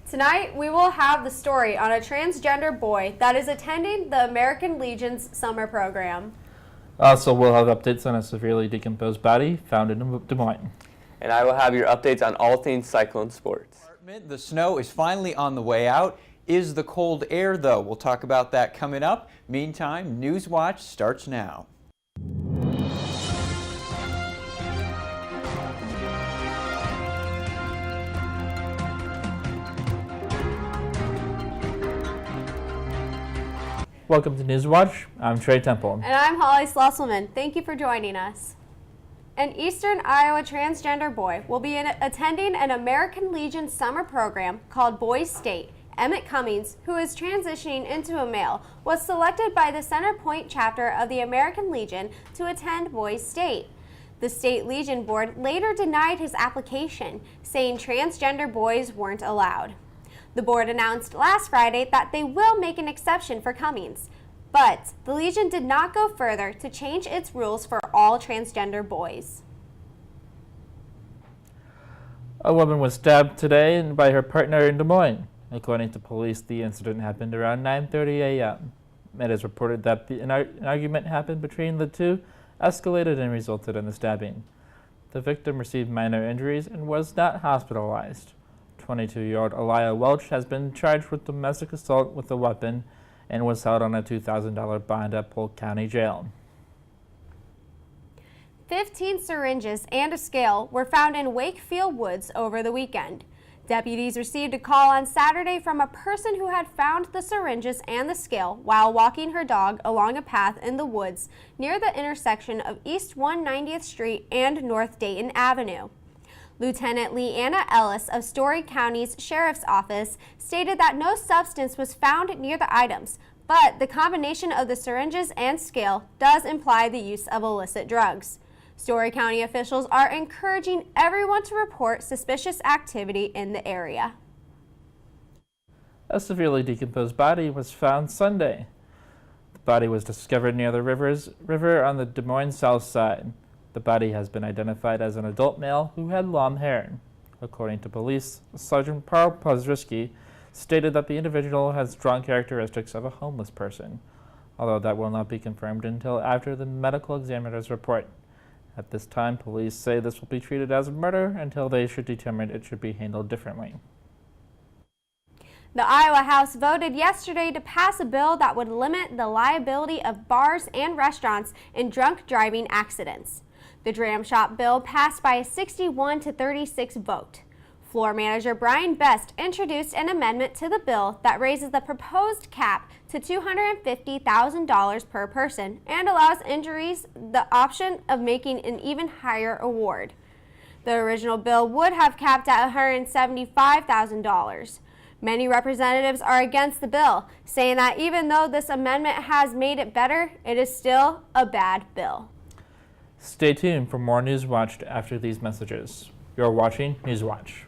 Tonight, we will have the story on a transgender boy that is attending the American Legion's summer program. Also, we'll have updates on a severely decomposed body found in Des Moines. And I will have your updates on all things Cyclone sports. The snow is finally on the way out. Is the cold air, though? We'll talk about that coming up. Meantime, Newswatch starts now. Welcome to Newswatch. I'm Trey Temple. And I'm Hollie Schlesselman. Thank you for joining us. An Eastern Iowa transgender boy will be attending an American Legion summer program called Boys State. Emmett Cummings, who is transitioning into a male, was selected by the Center Point chapter of the American Legion to attend Boys State. The State Legion Board later denied his application, saying transgender boys weren't allowed. The board announced last Friday that they will make an exception for Cummings, but the Legion did not go further to change its rules for all transgender boys. A woman was stabbed today by her partner in Des Moines. According to police, the incident happened around 9:30 a.m. It is reported that an argument happened between the two, escalated and resulted in the stabbing. The victim received minor injuries and was not hospitalized. 22-year-old Elia Welch has been charged with domestic assault with a weapon and was held on a $2,000 bond at Polk County Jail. 15 syringes and a scale were found in Wakefield Woods over the weekend. Deputies received a call on Saturday from a person who had found the syringes and the scale while walking her dog along a path in the woods near the intersection of East 190th Street and North Dayton Avenue. Lieutenant Leanna Ellis of Story County's Sheriff's Office stated that no substance was found near the items, but the combination of the syringes and scale does imply the use of illicit drugs. Story County officials are encouraging everyone to report suspicious activity in the area. A severely decomposed body was found Sunday. The body was discovered near the river on the Des Moines south side. The body has been identified as an adult male who had long hair. According to police, Sergeant Paul Pozrisky stated that the individual has strong characteristics of a homeless person, although that will not be confirmed until after the medical examiner's report. At this time, police say this will be treated as a murder until they should determine it should be handled differently. The Iowa House voted yesterday to pass a bill that would limit the liability of bars and restaurants in drunk driving accidents. The dram shop bill passed by a 61-36 vote. Floor Manager Brian Best introduced an amendment to the bill that raises the proposed cap to $250,000 per person and allows injuries the option of making an even higher award. The original bill would have capped at $175,000. Many representatives are against the bill, saying that even though this amendment has made it better, it is still a bad bill. Stay tuned for more Newswatch after these messages. You're watching Newswatch.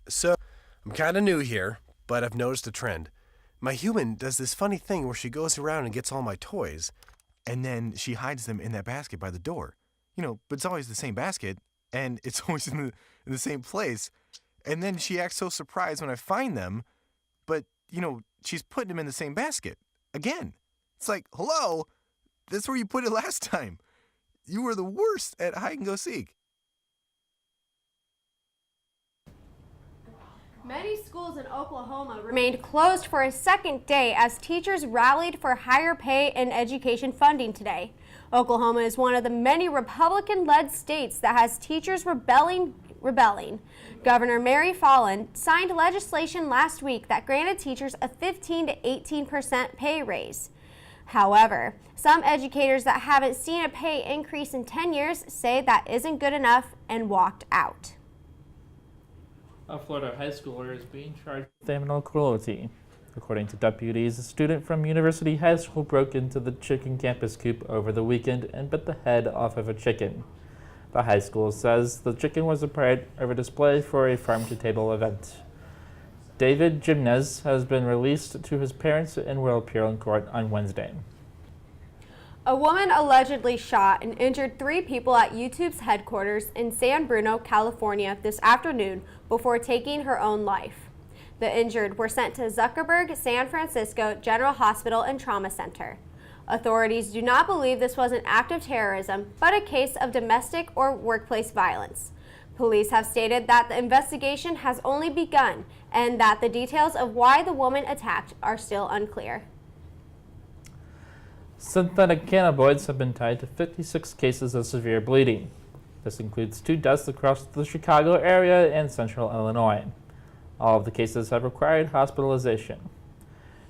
So, I'm kind of new here, but I've noticed a trend. My human does this funny thing where she goes around and gets all my toys, and then she hides them in that basket by the door. But it's always the same basket, and it's always in the same place. And then she acts so surprised when I find them, but, she's putting them in the same basket. Again. It's like, hello, that's where you put it last time. You were the worst at hide and go seek. Many schools in Oklahoma remained closed for a second day as teachers rallied for higher pay and education funding today. Oklahoma is one of the many Republican-led states that has teachers rebelling. Governor Mary Fallin signed legislation last week that granted teachers a 15 to 18% pay raise. However, some educators that haven't seen a pay increase in 10 years say that isn't good enough and walked out. A Florida high schooler is being charged with animal cruelty. According to deputies, a student from University High School broke into the chicken campus coop over the weekend and bit the head off of a chicken. The high school says the chicken was a part of a display for a farm-to-table event. David Gymnasics has been released to his parents and will appear in court on Wednesday. A woman allegedly shot and injured 3 people at YouTube's headquarters in San Bruno, California this afternoon before taking her own life. The injured were sent to Zuckerberg San Francisco General Hospital and Trauma Center. Authorities do not believe this was an act of terrorism, but a case of domestic or workplace violence. Police have stated that the investigation has only begun and that the details of why the woman attacked are still unclear. Synthetic cannabinoids have been tied to 56 cases of severe bleeding. This includes 2 deaths across the Chicago area and central Illinois. All of the cases have required hospitalization.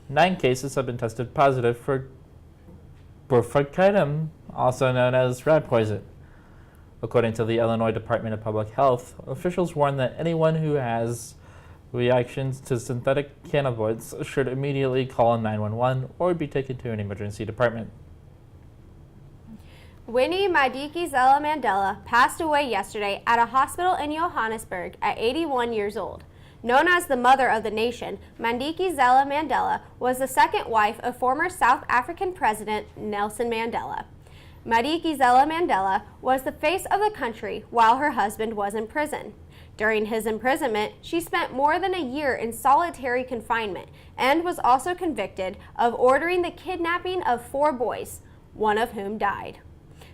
9 cases have been tested positive for bromphyllitis, also known as rat poison. According to the Illinois Department of Public Health, officials warn that anyone who has reactions to synthetic cannabinoids should immediately call 911 or be taken to an emergency department. Winnie Madikizela Mandela passed away yesterday at a hospital in Johannesburg at 81 years old. Known as the Mother of the Nation, Madikizela Mandela was the second wife of former South African President Nelson Mandela. Madikizela Mandela was the face of the country while her husband was in prison. During his imprisonment, she spent more than a year in solitary confinement and was also convicted of ordering the kidnapping of 4 boys, one of whom died.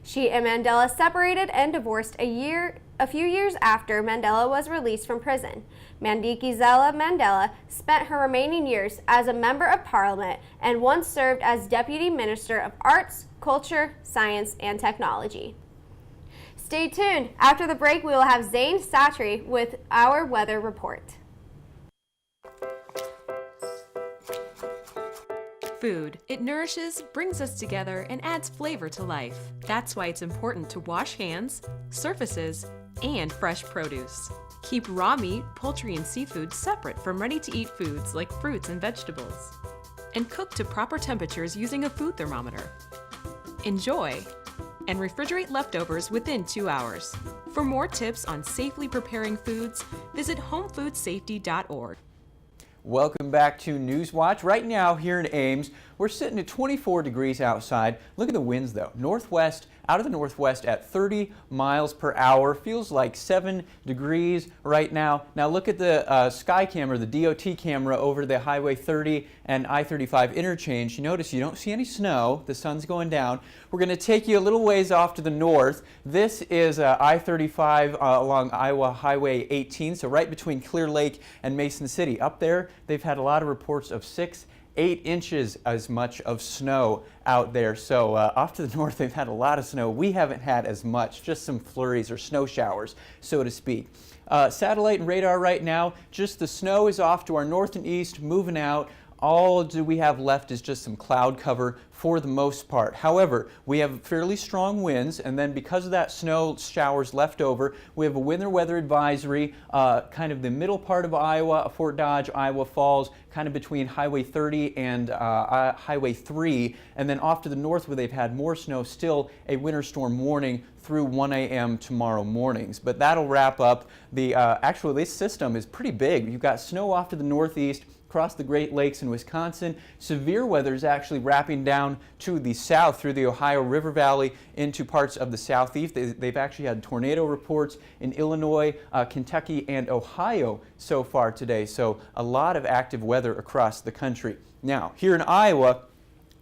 She and Mandela separated and divorced a few years after Mandela was released from prison. Madikizela Mandela spent her remaining years as a member of parliament and once served as Deputy Minister of Arts, Culture, Science, and Technology. Stay tuned. After the break, we will have Zane Satre with our weather report. Food. It nourishes, brings us together, and adds flavor to life. That's why it's important to wash hands, surfaces, and fresh produce. Keep raw meat, poultry, and seafood separate from ready-to-eat foods like fruits and vegetables. And cook to proper temperatures using a food thermometer. Enjoy! And refrigerate leftovers within 2 hours. For more tips on safely preparing foods, visit homefoodssafety.org. Welcome back to Newswatch. Right now here in Ames, we're sitting at 24 degrees outside. Look at the winds though. Northwest, out of the northwest at 30 miles per hour. Feels like 7 degrees right now. Now look at the sky camera, the DOT camera over the Highway 30 and I-35 interchange. You notice you don't see any snow. The sun's going down. We're going to take you a little ways off to the north. This is I-35 along Iowa Highway 18, so right between Clear Lake and Mason City. Up there, they've had a lot of reports of 6-8 inches as much of snow out there. So off to the north, they've had a lot of snow. We haven't had as much, just some flurries or snow showers, so to speak. Satellite and radar right now, just the snow is off to our north and east, moving out. All we have left is just some cloud cover for the most part. However, we have fairly strong winds, and then because of that snow showers left over, we have a winter weather advisory, kind of the middle part of Iowa, Fort Dodge, Iowa Falls, kind of between Highway 30 and Highway 3, and then off to the north where they've had more snow, still a winter storm warning through 1 a.m. tomorrow mornings. But that'll wrap up the, actually this system is pretty big. You've got snow off to the northeast, across the Great Lakes in Wisconsin. Severe weather is actually wrapping down to the south through the Ohio River Valley into parts of the southeast. They've actually had tornado reports in Illinois, Kentucky, and Ohio so far today. So a lot of active weather across the country. Now, here in Iowa,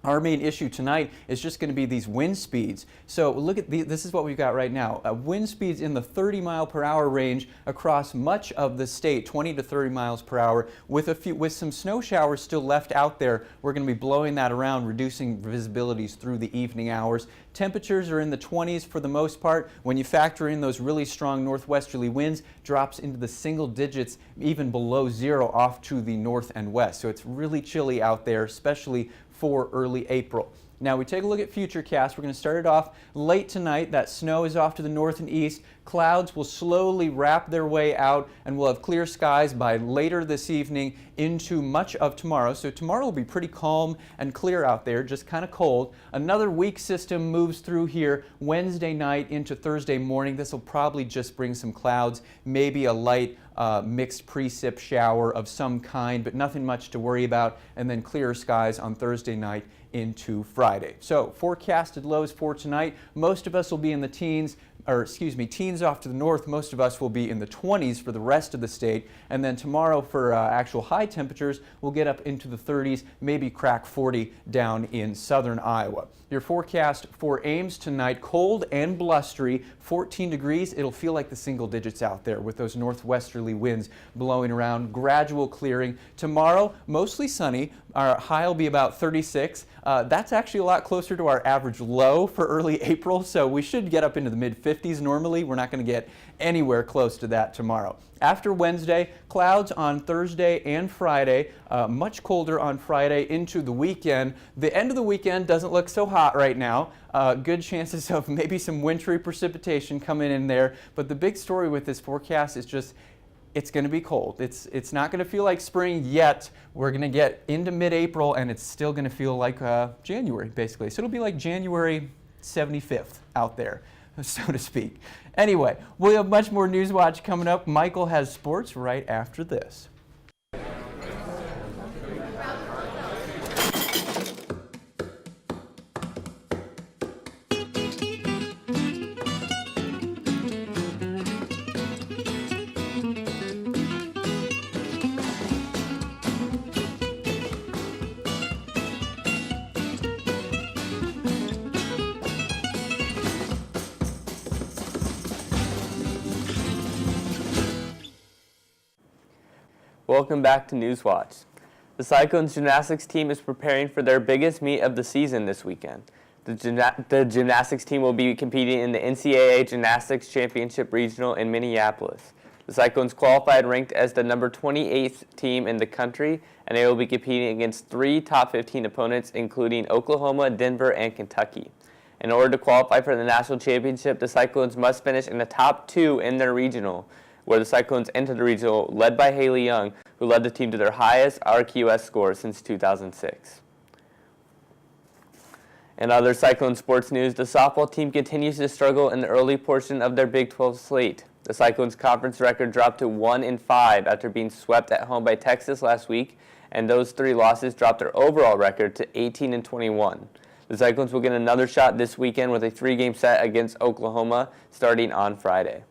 our main issue tonight is just going to be these wind speeds. So look at this is what we've got right now. Wind speeds in the 30 mile per hour range across much of the state, 20 to 30 miles per hour. With some snow showers still left out there, we're going to be blowing that around, reducing visibilities through the evening hours. Temperatures are in the 20s for the most part. When you factor in those really strong northwesterly winds, drops into the single digits, even below 0 off to the north and west. So it's really chilly out there, especially for early April. Now we take a look at Futurecast. We're going to start it off late tonight. That snow is off to the north and east. Clouds will slowly wrap their way out and we'll have clear skies by later this evening into much of tomorrow. So tomorrow will be pretty calm and clear out there, just kind of cold. Another weak system moves through here Wednesday night into Thursday morning. This will probably just bring some clouds, maybe a light mixed precip shower of some kind, but nothing much to worry about, and then clearer skies on Thursday night into Friday. So forecasted lows for tonight, most of us will be in the teens, teens off to the north. Most of us will be in the 20s for the rest of the state. And then tomorrow for actual high temperatures, we'll get up into the 30s, maybe crack 40 down in southern Iowa. Your forecast for Ames tonight, cold and blustery, 14 degrees. It'll feel like the single digits out there with those northwesterly winds blowing around, gradual clearing. Tomorrow, mostly sunny. Our high will be about 36. That's actually a lot closer to our average low for early April, so we should get up into the mid-50s normally. We're not going to get anywhere close to that tomorrow. After Wednesday, clouds on Thursday and Friday, much colder on Friday into the weekend. The end of the weekend doesn't look so hot right now. Good chances of maybe some wintry precipitation coming in there, but the big story with this forecast is just it's going to be cold. It's not going to feel like spring yet. We're going to get into mid-April and it's still going to feel like January basically. So it'll be like January 75th out there, so to speak. Anyway, we'll have much more Newswatch coming up. Michael has sports right after this. Welcome back to Newswatch. The Cyclone Gymnastics team is preparing for their biggest meet of the season this weekend. The gymnastics team will be competing in the NCAA Gymnastics Championship Regional in Minneapolis. The Cyclones qualified ranked as the number 28th team in the country, and they will be competing against 3 top 15 opponents, including Oklahoma, Denver, and Kentucky. In order to qualify for the national championship, the Cyclones must finish in the top 2 in their regional, where the Cyclones entered the regional led by Haley Young, who led the team to their highest RQS score since 2006. In other Cyclone sports news, the softball team continues to struggle in the early portion of their Big 12 slate. The Cyclones' conference record dropped to 1-5 after being swept at home by Texas last week, and those 3 losses dropped their overall record to 18-21. The Cyclones will get another shot this weekend with a 3-game set against Oklahoma starting on Friday.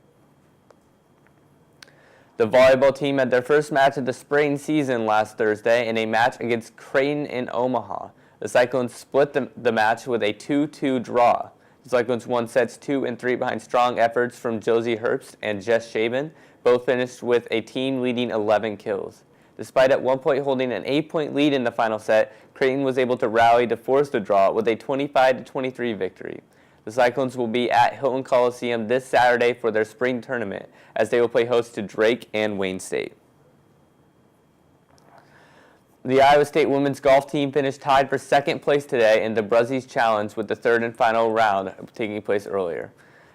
The volleyball team had their first match of the spring season last Thursday in a match against Creighton in Omaha. The Cyclones split the match with a 2-2 draw. The Cyclones won sets 2 and 3 behind strong efforts from Josie Herbst and Jess Shaban. Both finished with a team leading 11 kills. Despite at one point holding an 8-point lead in the final set, Creighton was able to rally to force the draw with a 25-23 victory. The Cyclones will be at Hilton Coliseum this Saturday for their spring tournament, as they will play host to Drake and Wayne State. The Iowa State women's golf team finished tied for second place today in the Bruzzies Challenge, with the third and final round taking place earlier.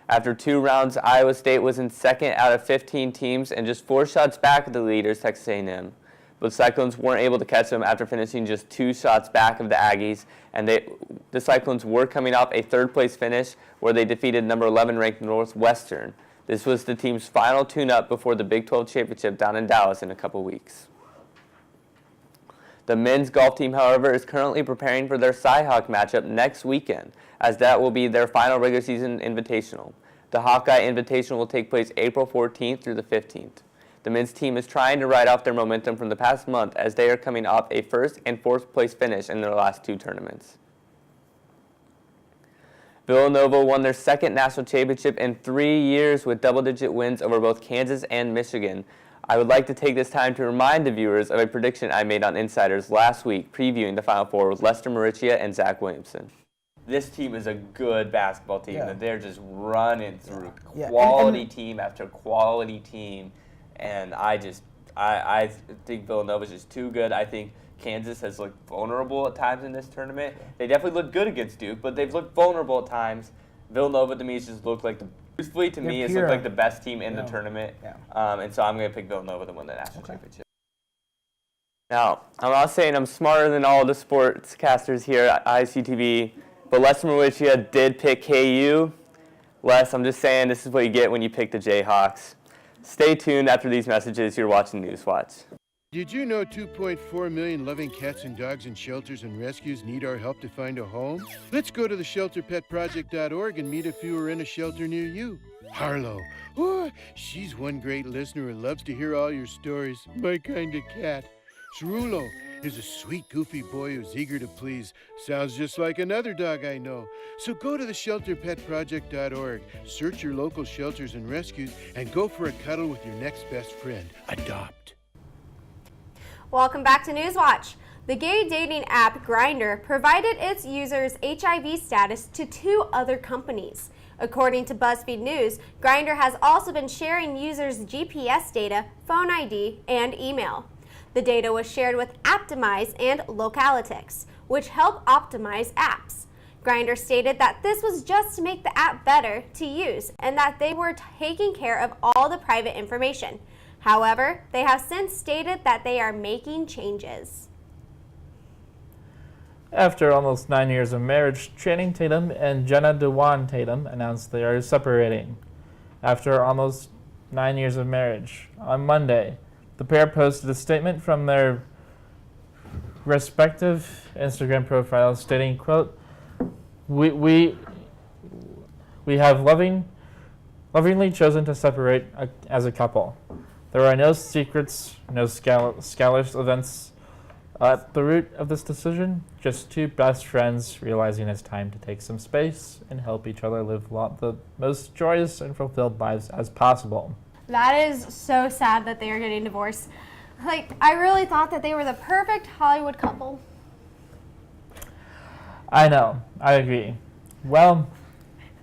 After 2 rounds, Iowa State was in second out of 15 teams and just 4 shots back of the leaders, Texas A&M. But the Cyclones weren't able to catch them after finishing just 2 shots back of the Aggies, and the Cyclones were coming off a third-place finish where they defeated number 11 ranked Northwestern. This was the team's final tune-up before the Big 12 Championship down in Dallas in a couple weeks. The men's golf team, however, is currently preparing for their Cyhawk matchup next weekend, as that will be their final regular season invitational. The Hawkeye Invitational will take place April 14th through the 15th. The men's team is trying to ride off their momentum from the past month, as they are coming off a 1st and 4th place finish in their last 2 tournaments. Villanova won their 2nd national championship in 3 years with double-digit wins over both Kansas and Michigan. I would like to take this time to remind the viewers of a prediction I made on Insiders last week previewing the Final Four with Lester Maricia and Zach Williamson. This team is a good basketball team that they're just running through quality team after quality team. And I think Villanova's just too good. I think Kansas has looked vulnerable at times in this tournament. They definitely look good against Duke, but they've looked vulnerable at times. Villanova, to me, has just looked like it's looked like the best team in the tournament. And so I'm going to pick Villanova to win the national championship. Now, I'm not saying I'm smarter than all the sportscasters here at ICTV, but Les Maricia did pick KU. Les, I'm just saying this is what you get when you pick the Jayhawks. Stay tuned after these messages. You're watching Newswatch. Did you know 2.4 million loving cats and dogs in shelters and rescues need our help to find a home? Let's go to the shelterpetproject.org and meet if you are in a shelter near you. Harlow, oh, she's one great listener who loves to hear all your stories. My kind of cat. Cerulo is a sweet, goofy boy who's eager to please. Sounds just like another dog I know. So go to the shelterpetproject.org, search your local shelters and rescues, and go for a cuddle with your next best friend. Adopt. Welcome back to Newswatch. The gay dating app Grindr provided its users' HIV status to 2 other companies. According to BuzzFeed News, Grindr has also been sharing users' GPS data, phone ID, and email. The data was shared with Aptimize and Localytics, which help optimize apps. Grindr stated that this was just to make the app better to use and that they were taking care of all the private information. However, they have since stated that they are making changes. After almost 9 years of marriage, Channing Tatum and Jenna Dewan Tatum announced they are separating. After almost 9 years of marriage, on Monday, the pair posted a statement from their respective Instagram profiles stating, quote, We have lovingly chosen to separate as a couple. There are no secrets, no scandalous events at the root of this decision, just 2 best friends realizing it's time to take some space and help each other live the most joyous and fulfilled lives as possible. That is so sad that they are getting divorced. Like, I really thought that they were the perfect Hollywood couple. I know, I agree. Well,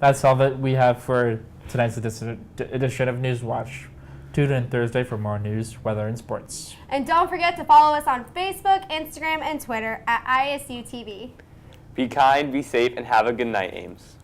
that's all that we have for tonight's edition of Newswatch. Tune in Thursday for more news, weather, and sports. And don't forget to follow us on Facebook, Instagram, and Twitter at ISUTV. Be kind, be safe, and have a good night, Ames.